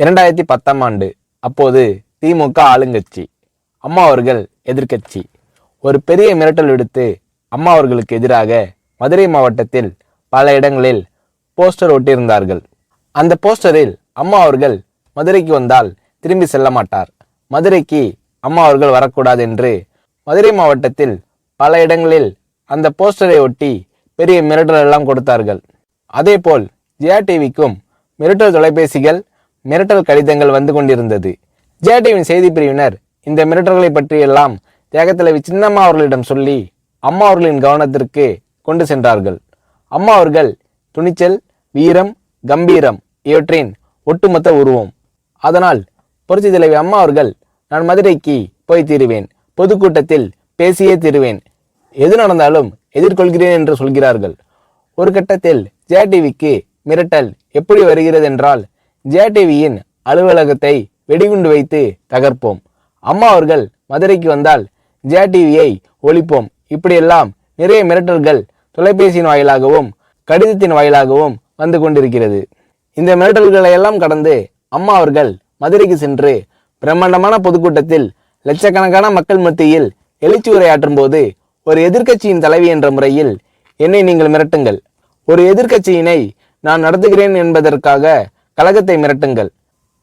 2010ஆம் ஆண்டு. அப்போது திமுக ஆளுங்கட்சி, அம்மா அவர்கள் எதிர்க்கட்சி. ஒரு பெரிய மிரட்டல் விடுத்து அம்மா அவர்களுக்கு எதிராக மதுரை மாவட்டத்தில் பல இடங்களில் போஸ்டர் ஒட்டியிருந்தார்கள். அந்த போஸ்டரில் அம்மா அவர்கள் மதுரைக்கு வந்தால் திரும்பி செல்ல மாட்டார், மதுரைக்கு அம்மா அவர்கள் வரக்கூடாது என்று மதுரை மாவட்டத்தில் பல இடங்களில் அந்த போஸ்டரை ஒட்டி பெரிய மிரட்டல் எல்லாம் கொடுத்தார்கள். அதேபோல் ஜெயா டிவிக்கும் மிரட்டல் தொலைபேசிகள், மிரட்டல் கடிதங்கள் வந்து கொண்டிருந்தது. ஜெயா டிவியின் செய்தி பிரிவினர் இந்த மிரட்டல்களை பற்றியெல்லாம் தியாகத்தலைவி சின்னம்மா அவர்களிடம் சொல்லி அம்மா அவர்களின் கவனத்திற்கு கொண்டு சென்றார்கள். அம்மா அவர்கள் துணிச்சல், வீரம், கம்பீரம் இவற்றின் ஒட்டுமொத்த உருவம். அதனால் புரட்சி தலைவி அம்மா அவர்கள், நான் மதுரைக்கு போய் தீருவேன், பொதுக்கூட்டத்தில் பேசியே தீருவேன், எது நடந்தாலும் எதிர்கொள்கிறேன் என்று சொல்கிறார்கள். ஒரு கட்டத்தில் ஜெயா டிவிக்கு மிரட்டல் எப்படி வருகிறது என்றால், ஜெயா டிவியின் அலுவலகத்தை வெடிகுண்டு வைத்து தகர்ப்போம், அம்மா அவர்கள் மதுரைக்கு வந்தால் ஜெயா டிவியை ஒழிப்போம், இப்படியெல்லாம் நிறைய மிரட்டல்கள் தொலைபேசியின் வாயிலாகவும் கடிதத்தின் வாயிலாகவும் வந்து கொண்டிருக்கிறது. இந்த மிரட்டல்களை எல்லாம் கடந்து அம்மா அவர்கள் மதுரைக்கு சென்று பிரம்மாண்டமான பொதுக்கூட்டத்தில் லட்சக்கணக்கான மக்கள் மத்தியில் எழுச்சி உரையாற்றும் போது, ஒரு எதிர்க்கட்சியின் தலைவி என்ற முறையில் என்னை நீங்கள் மிரட்டுங்கள், ஒரு எதிர்க்கட்சியினை நான் நடத்துகிறேன் என்பதற்காக கழகத்தை மிரட்டுங்கள்,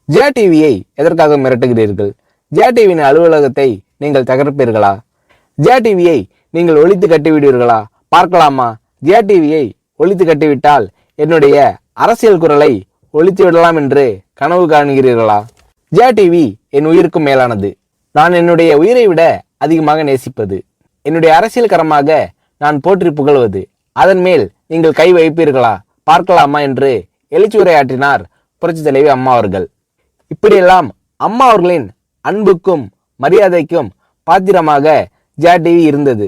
ஜெயா டிவியை எதற்காக மிரட்டுகிறீர்கள், ஜெயா டிவியின் அலுவலகத்தை நீங்கள் தகர்ப்பீர்களா, ஜெயா டிவியை நீங்கள் ஒழித்து கட்டிவிடுவீர்களா, பார்க்கலாமா, ஜெயா டிவியை ஒழித்து கட்டிவிட்டால் என்னுடைய அரசியல் குரலை ஒழித்து விடலாம் என்று கனவு காண்கிறீர்களா, ஜெயா டிவி என் உயிருக்கும் மேலானது, நான் என்னுடைய உயிரை விட அதிகமாக நேசிப்பது, என்னுடைய அரசியல் கரமாக நான் போற்றி புகழ்வது, அதன் மேல் நீங்கள் கை வைப்பீர்களா, பார்க்கலாமா என்று எழுச்சி உரையாற்றினார் புரட்சி தலைவி அம்மா அவர்கள். இப்படியெல்லாம் அம்மா அவர்களின் அன்புக்கும் மரியாதைக்கும் பாத்திரமாக ஜெயா டிவி இருந்தது.